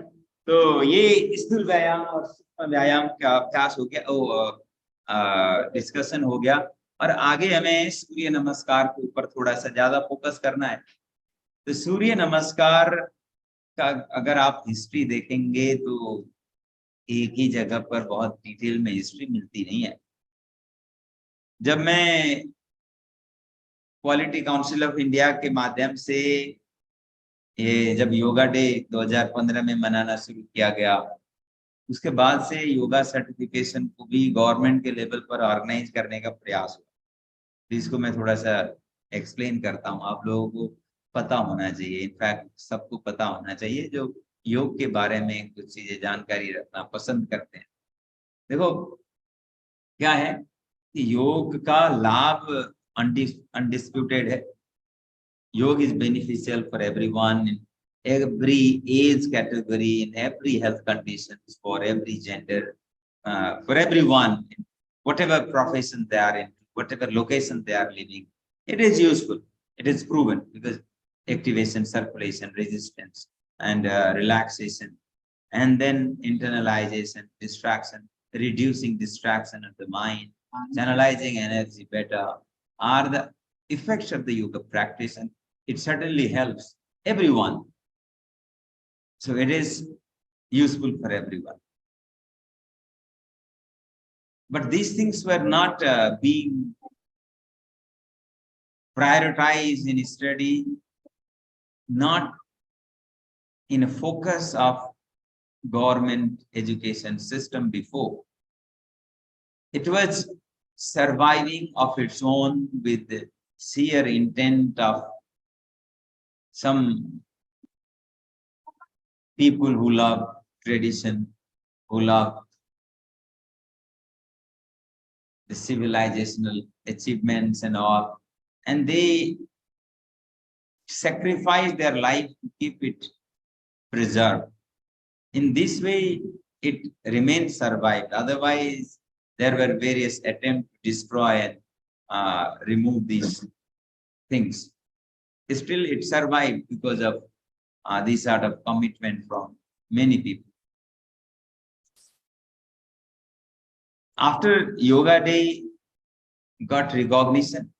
तो ये स्थूल व्यायाम और सूक्ष्म व्यायाम का अभ्यास हो गया, डिस्कशन हो गया. और आगे हमें सूर्य नमस्कार के ऊपर थोड़ा सा ज्यादा फोकस करना है. तो सूर्य नमस्कार का अगर आप हिस्ट्री देखेंगे तो एक ही जगह पर बहुत डिटेल में हिस्ट्री मिलती नहीं है. जब मैं क्वालिटी काउंसिल ऑफ इंडिया के माध्यम से ये जब योगा डे 2015 में मनाना शुरू किया गया, उसके बाद से योगा सर्टिफिकेशन को भी गवर्नमेंट के लेवल पर ऑर्गेनाइज करने का प्रयास हुआ. इसको मैं थोड़ा सा एक्सप्लेन करता हूँ. आप लोगों को पता होना चाहिए, इनफैक्ट सबको पता होना चाहिए जो योग के बारे में कुछ चीजें जानकारी रखना पसंद करते हैं. देखो क्या है कि योग का लाभ अनडिस्प्यूटेड है. योग is beneficial for everyone in every age category, in every health conditions, for every gender, for everyone, whatever profession they are in, whatever location they are living. It is useful. It is proven because activation, circulation, resistance, and relaxation, and then internalization, distraction, reducing distraction of the mind, channelizing energy better, are the effects of the yoga practice, and it certainly helps everyone. So it is useful for everyone. But these things were not being prioritized in study, not in a focus of government education system before. It was surviving of its own with the sheer intent of some people who love tradition, who love the civilizational achievements and all, and they sacrifice their life to keep it preserved. In this way, it remains survived. Otherwise, there were various attempts to destroy and remove these things. Still, it survived because of this sort of commitment from many people. After Yoga Day got recognition,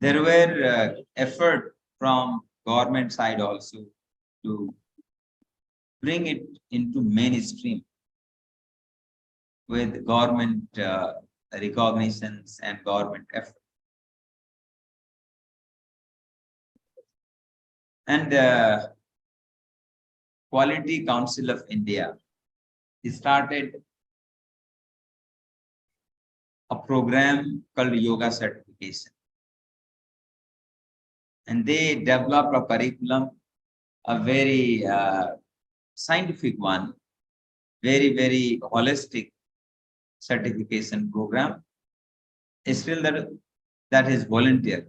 there were effort from government side also to bring it into mainstream with government recognitions and government effort. And Quality Council of India started a program called Yoga Certification. And they developed a curriculum, a very scientific one, very, very holistic certification program. Still that is volunteer,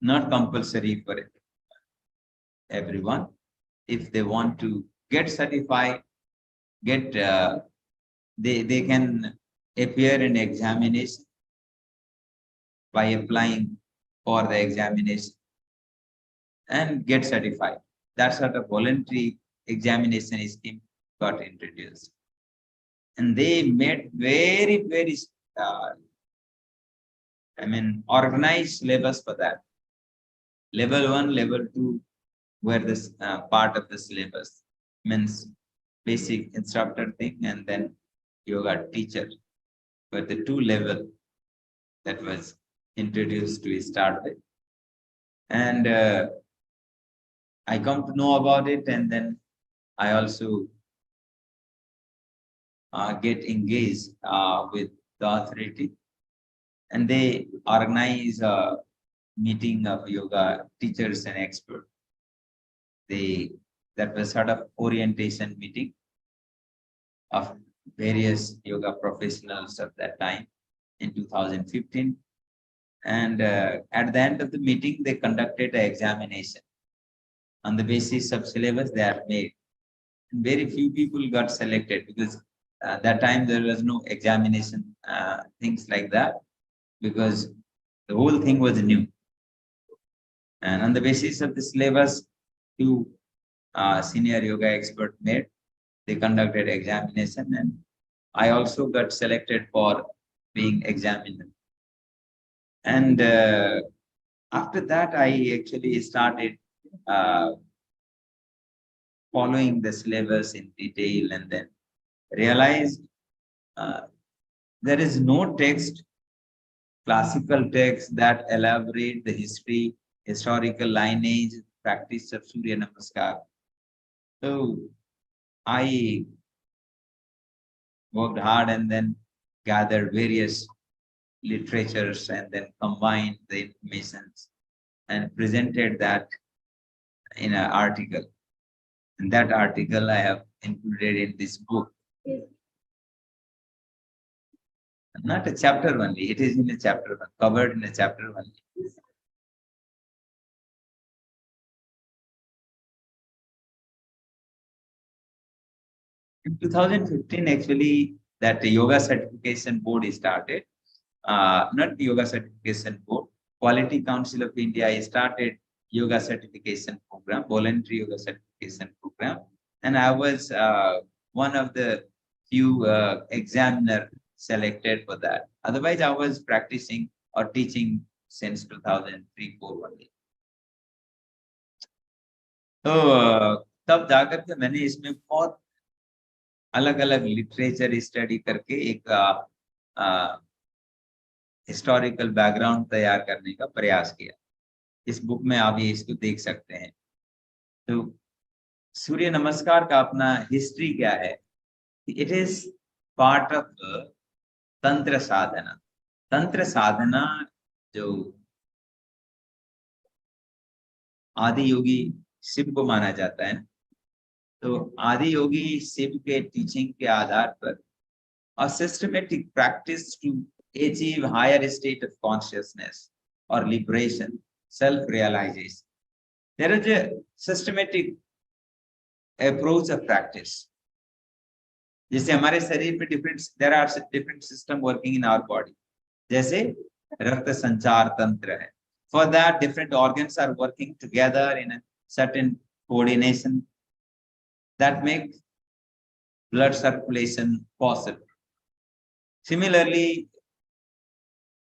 not compulsory for everyone. If they want to get certified, they can appear in examination by applying for the examination and get certified. That sort of voluntary examination scheme got introduced. And they made very, very, organized syllabus for that. Level 1, level 2 were this part of the syllabus. Means basic instructor thing and then yoga teacher. But the 2 level that was introduced to start with. And I come to know about it, and then I also get engaged with the authority, and they organize a meeting of yoga teachers and experts. That was sort of orientation meeting of various yoga professionals of that time in 2015. And at the end of the meeting, they conducted an examination. On the basis of syllabus they are made. And very few people got selected because that time there was no examination, things like that, because the whole thing was new. And on the basis of the syllabus, 2 senior yoga experts made. They conducted examination, and I also got selected for being examined. And after that, I actually started following the syllabus in detail, and then realized there is no text, classical text that elaborate the history, historical lineage, practice of Surya Namaskar. So I worked hard and then gathered various literatures and then combined the informations and presented that in an article. And that article I have included in this book. Not a chapter only, it is in a chapter one, covered in a chapter only. In 2015, actually, that yoga certification board is started. Not yoga certification board, Quality Council of India started yoga certification program, voluntary yoga certification program. And I was one of the few examiner selected for that. Otherwise, I was practicing or teaching since 2003-04 only. तो तब जाकर के मैंने इसमें बहुत अलग अलग literature study करके एक हिस्टोरिकल बैकग्राउंड तैयार करने का प्रयास किया. इस बुक में आप ये इसको देख सकते हैं. तो सूर्य नमस्कार का अपना हिस्ट्री क्या है? इट इज पार्ट ऑफ तंत्र साधना. तंत्र साधना जो आदि योगी शिव को माना जाता है, तो आदि योगी शिव के टीचिंग के आधार पर a systematic practice to achieve higher state of consciousness or liberation, self-realization. There is a systematic approach of practice. जैसे हमारे शरीर में there are different system working in our body. जैसे रक्त संचार तंत्र है. For that, different organs are working together in a certain coordination that make blood circulation possible. Similarly,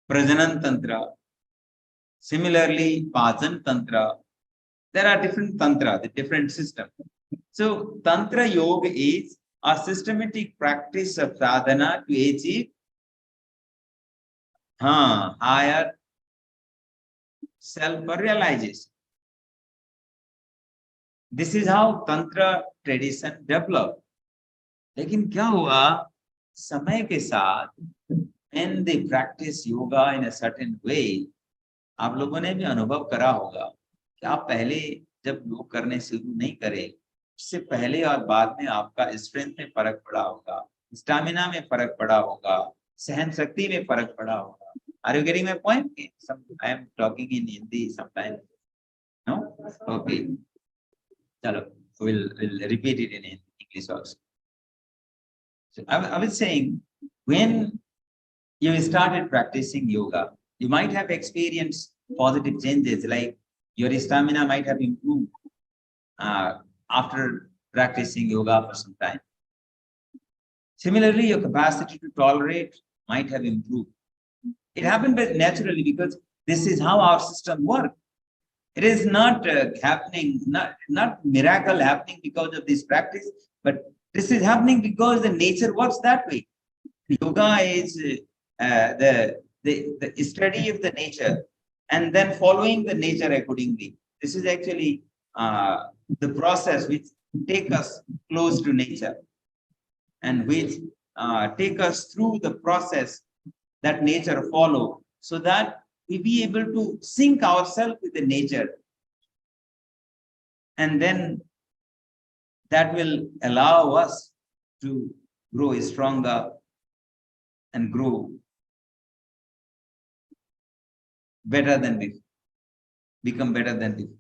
Prajanan Tantra, similarly, Pajan Tantra, there are different Tantra, the different systems. So, Tantra Yoga is a systematic practice of sadhana to achieve higher self-realization. This is how Tantra tradition developed. लेकिन क्या हुआ समय के साथ, when they practice yoga in a certain way, आप लोगों ने भी अनुभव करा होगा कि आप पहले जब योग करने शुरू नहीं करे, उससे पहले और बाद में आपका स्ट्रेंथ में फर्क पड़ा होगा, स्टैमिना में फर्क पड़ा होगा, सहन शक्ति में फर्क पड़ा होगा. Are you getting my point? I am talking in Hindi sometimes. No? Okay. Chalo, we'll repeat it in English also. So I was saying, when you started practicing yoga, You might have experienced positive changes, like your stamina might have improved after practicing yoga for some time. Similarly, your capacity to tolerate might have improved. It happened naturally because this is how our system works. It is not happening, not miracle happening because of this practice, but this is happening because the nature works that way. Yoga is the study of the nature and then following the nature accordingly. This is actually the process which take us close to nature and which take us through the process that nature follow, so that we be able to sync ourselves with the nature. And then that will allow us to grow stronger and grow better than before, become better than before.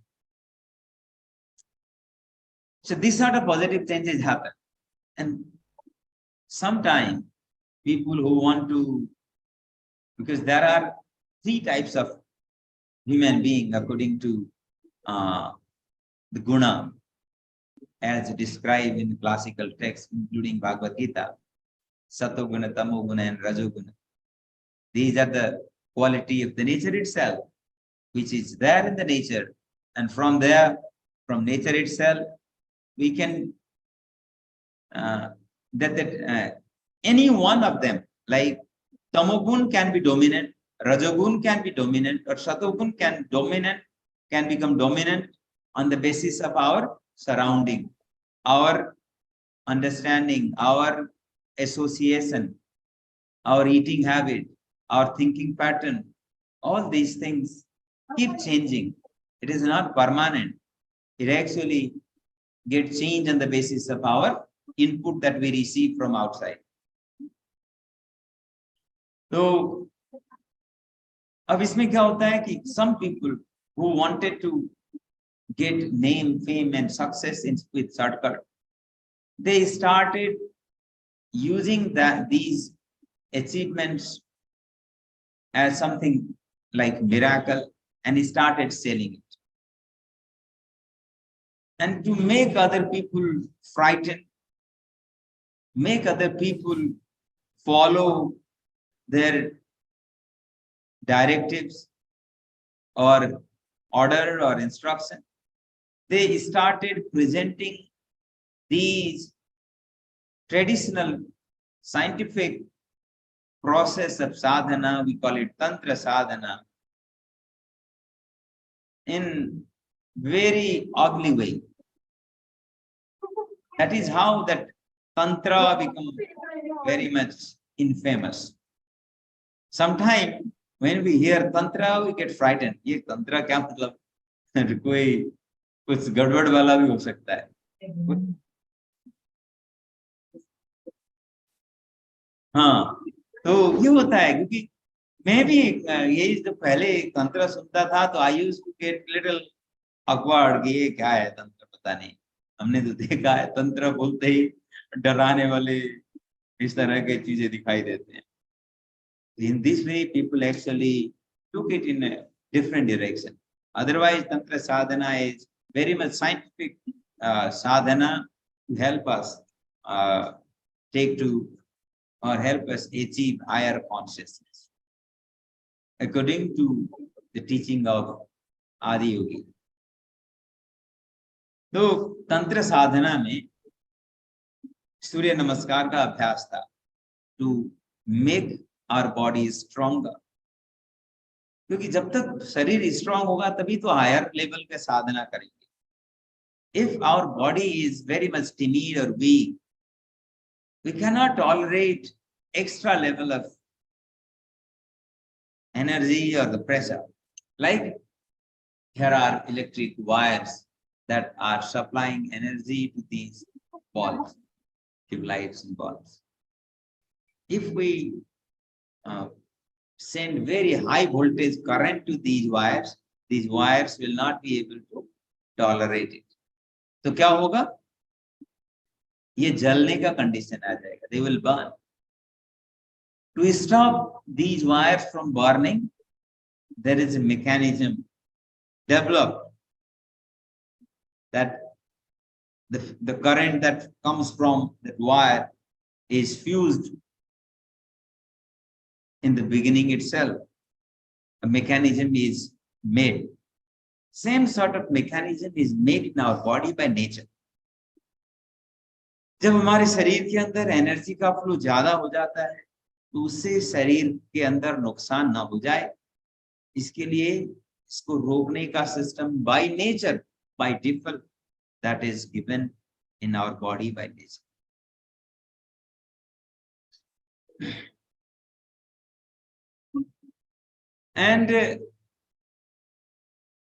So these sort of positive changes happen. And sometimes people who want to, because there are 3 types of human being according to the guna as described in classical texts, including Bhagavad Gita: Satoguna, Tamoguna, and Rajoguna. These are the quality of the nature itself, which is there in the nature. And from there, from nature itself, we can, any one of them, like Tamogun can be dominant, Rajogun can be dominant, or Satogun can become dominant on the basis of our surrounding, our understanding, our association, our eating habit, our thinking pattern. All these things keep changing. It is not permanent. It actually gets changed on the basis of our input that we receive from outside. So, अब इसमें क्या होता है कि some people who wanted to get name, fame, and success with shortcut, they started using these achievements as something like miracle, and started selling it. And to make other people frightened, make other people follow their directives or order or instruction, they started presenting these traditional scientific process of sadhana, we call it tantra sadhana, in very ugly way. That is how that tantra become very much infamous. Sometimes when we hear tantra, we get frightened. ये tantra क्या मतलब? कोई कुछ गड़बड़ वाला भी हो सकता है. हाँ, तो ये होता है क्योंकि मैं भी ये जब पहले तंत्र सुनता था तो I used to get little awkward कि ये क्या है तंत्र, पता नहीं. हमने तो देखा है तंत्र बोलते ही डराने वाले इस तरह के चीजें दिखाई देते हैं. In this way, people actually took it in a different direction. Otherwise, tantra sadhana is very much scientific sadhana to help us take to or help us achieve higher consciousness, according to the teaching of Adi Yogi. तो तंत्र साधना में सूर्य नमस्कार का अभ्यास था to make our body stronger. क्योंकि जब तक शरीर स्ट्रांग होगा तभी तो हायर लेवल पे साधना करेंगे. If our body is very much timid or weak, we cannot tolerate extra level of energy or the pressure. Like here are electric wires that are supplying energy to these bulbs, to lights and bulbs. If we send very high voltage current to these wires will not be able to tolerate it. तो क्या होगा? ये जलने का condition आ जाएगा. They will burn. To stop these wires from burning, there is a mechanism developed that the current that comes from that wire is fused in the beginning itself. A mechanism is made. Same sort of mechanism is made in our body by nature. जब हमारे शरीर के अंदर energy का flow ज्यादा हो जाता है तो उससे शरीर के अंदर नुकसान ना हो जाए, इसके लिए इसको रोकने का system by nature, by default, that is given in our body by nature. And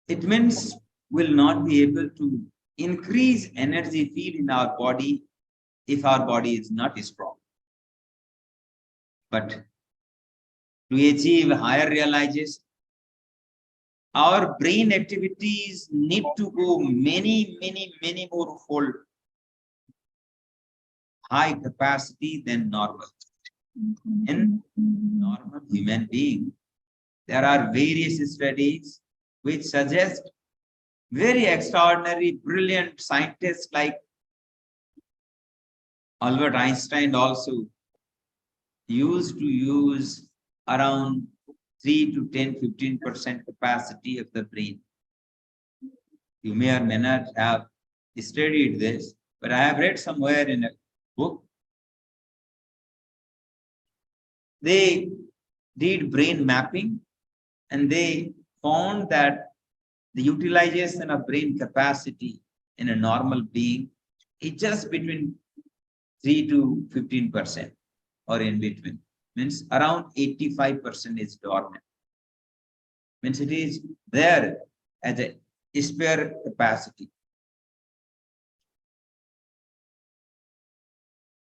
it means we'll not be able to increase energy field in our body if our body is not strong. But to achieve higher realization, our brain activities need to go many more fold high capacity than normal. In normal human being, there are various studies which suggest very extraordinary, brilliant scientists like Albert Einstein also used to use around 3 to 10–15% capacity of the brain. You may or may not have studied this, but I have read somewhere in a book. They did brain mapping and they found that the utilization of brain capacity in a normal being is just between 3 to 15% or in between. Means around 85% is dormant. Means it is there as a spare capacity.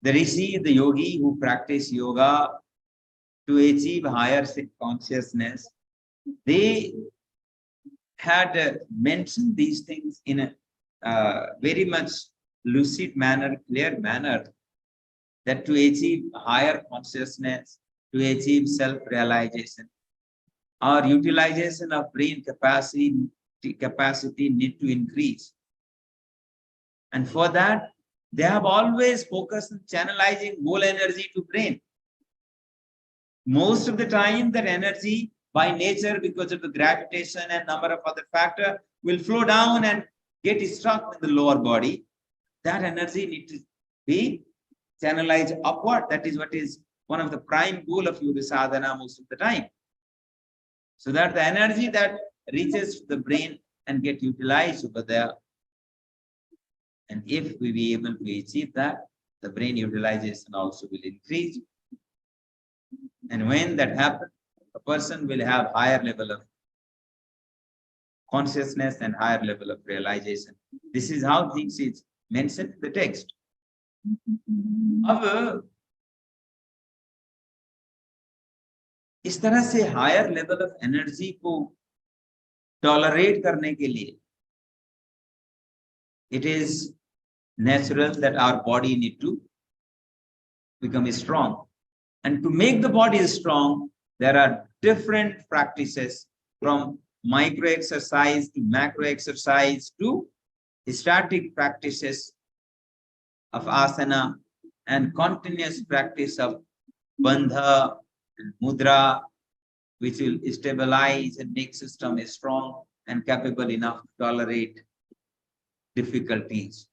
The rishi, the yogi who practice yoga to achieve higher consciousness, they had mentioned these things in a very much lucid manner, clear manner, that to achieve higher consciousness, to achieve self-realization, our utilization of brain capacity need to increase. And for that, they have always focused on channelizing whole energy to brain. Most of the time, that energy by nature, because of the gravitation and number of other factors, will flow down and get stuck in the lower body. That energy needs to be channelized upward. That is what is one of the prime goal of yoga sadhana most of the time. So that the energy that reaches the brain and get utilized over there. And if we be able to achieve that, the brain utilization also will increase. And when that happens, a person will have higher level of consciousness and higher level of realization. This is how things is mentioned in the text. अब इस तरह से higher level of energy को tolerate करने के लिए it is natural that our body need to become strong. And to make the body strong, there are different practices, from micro exercise to macro exercise to static practices of asana and continuous practice of bandha and mudra, which will stabilize and make system strong and capable enough to tolerate difficulties.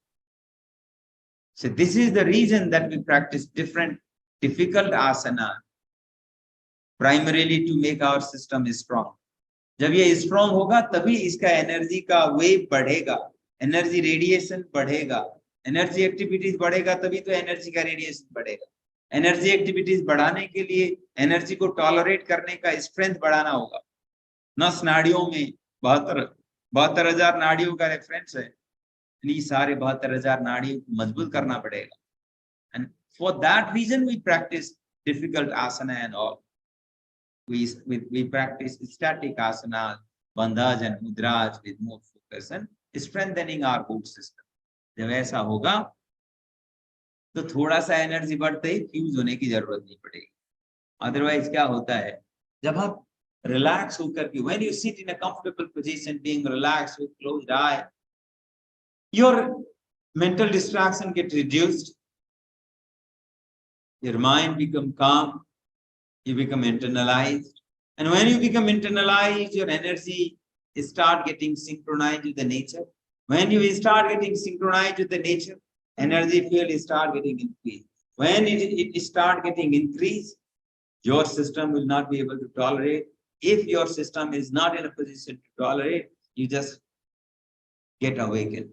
So this is the reason that we practice different difficult asana, primarily to make our system strong. जब ये strong होगा तभी इसका energy का wave बढ़ेगा, energy radiation बढ़ेगा, energy activities बढ़ेगा तभी तो एनर्जी का रेडिएशन बढ़ेगा. एनर्जी एक्टिविटीज बढ़ाने के लिए एनर्जी को टॉलरेट करने का स्ट्रेंथ बढ़ाना होगा. नस नाड़ियों में 72,000 नाड़ियों का रेफरेंस है. ये सारे 72,000 नाड़ियों को मजबूत करना पड़ेगा. And for that reason we practice difficult asana and all. We practice static asana, bandhas and mudras with more focus and strengthening our whole system. जब ऐसा होगा तो थोड़ा सा एनर्जी बढ़ते ही फ्यूज होने की जरूरत नहीं पड़ेगी. अदरवाइज क्या होता है, जब आप relax होकर के, when you sit in a comfortable position, being relaxed with closed eye, your mental distraction get reduced, your mind become calm, you become internalized, and when you become internalized, your energy start getting synchronized with the nature. When you start getting synchronized with the nature, energy field start getting increased. When it start getting increased, your system will not be able to tolerate. If your system is not in a position to tolerate, you just get awakened.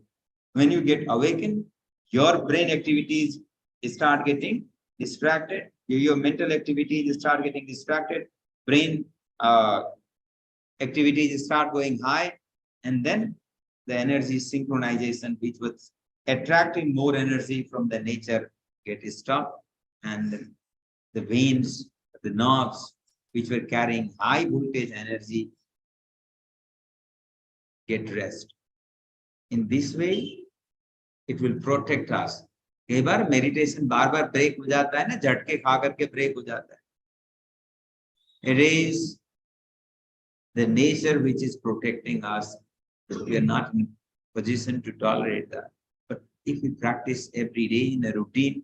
When you get awakened, your brain activities start getting distracted. Your mental activities start getting distracted. Brain activities start going high, and then the energy synchronization, which was attracting more energy from the nature, get stopped, and the veins, the nerves, which were carrying high voltage energy, get rest. In this way, it will protect us. कई बार meditation बार बार break हो जाता है ना, झटके खा करके break हो जाता है. It is the nature which is protecting us. We are not in a position to tolerate that. But if we practice every day in a routine,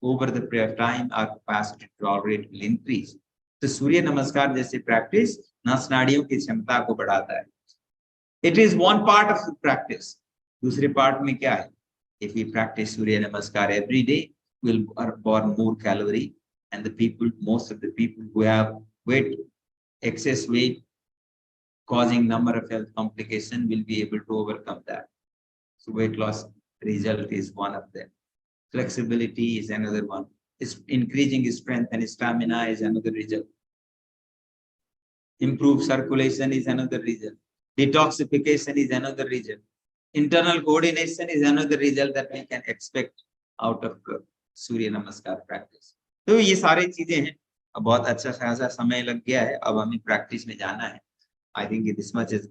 over the period of time, our capacity to tolerate will increase. तो सूर्य नमस्कार जैसे practice नस नाड़ियों की क्षमता को बढ़ाता है. It is one part of the practice. दूसरे पार्ट में क्या है? If we practice Surya Namaskar every day, we'll burn more calorie, and the people, most of the people who have weight, excess weight, causing number of health complications, will be able to overcome that. So weight loss result is one of them. Flexibility is another one. It's increasing strength and stamina is another result. Improved circulation is another result. Detoxification is another result. Internal coordination is another result that we can expect out of Surya Namaskar practice. तो ये सारी चीजें हैं. अब बहुत अच्छा खासा समय लग गया है, अब हमें प्रैक्टिस में जाना है. I think this much is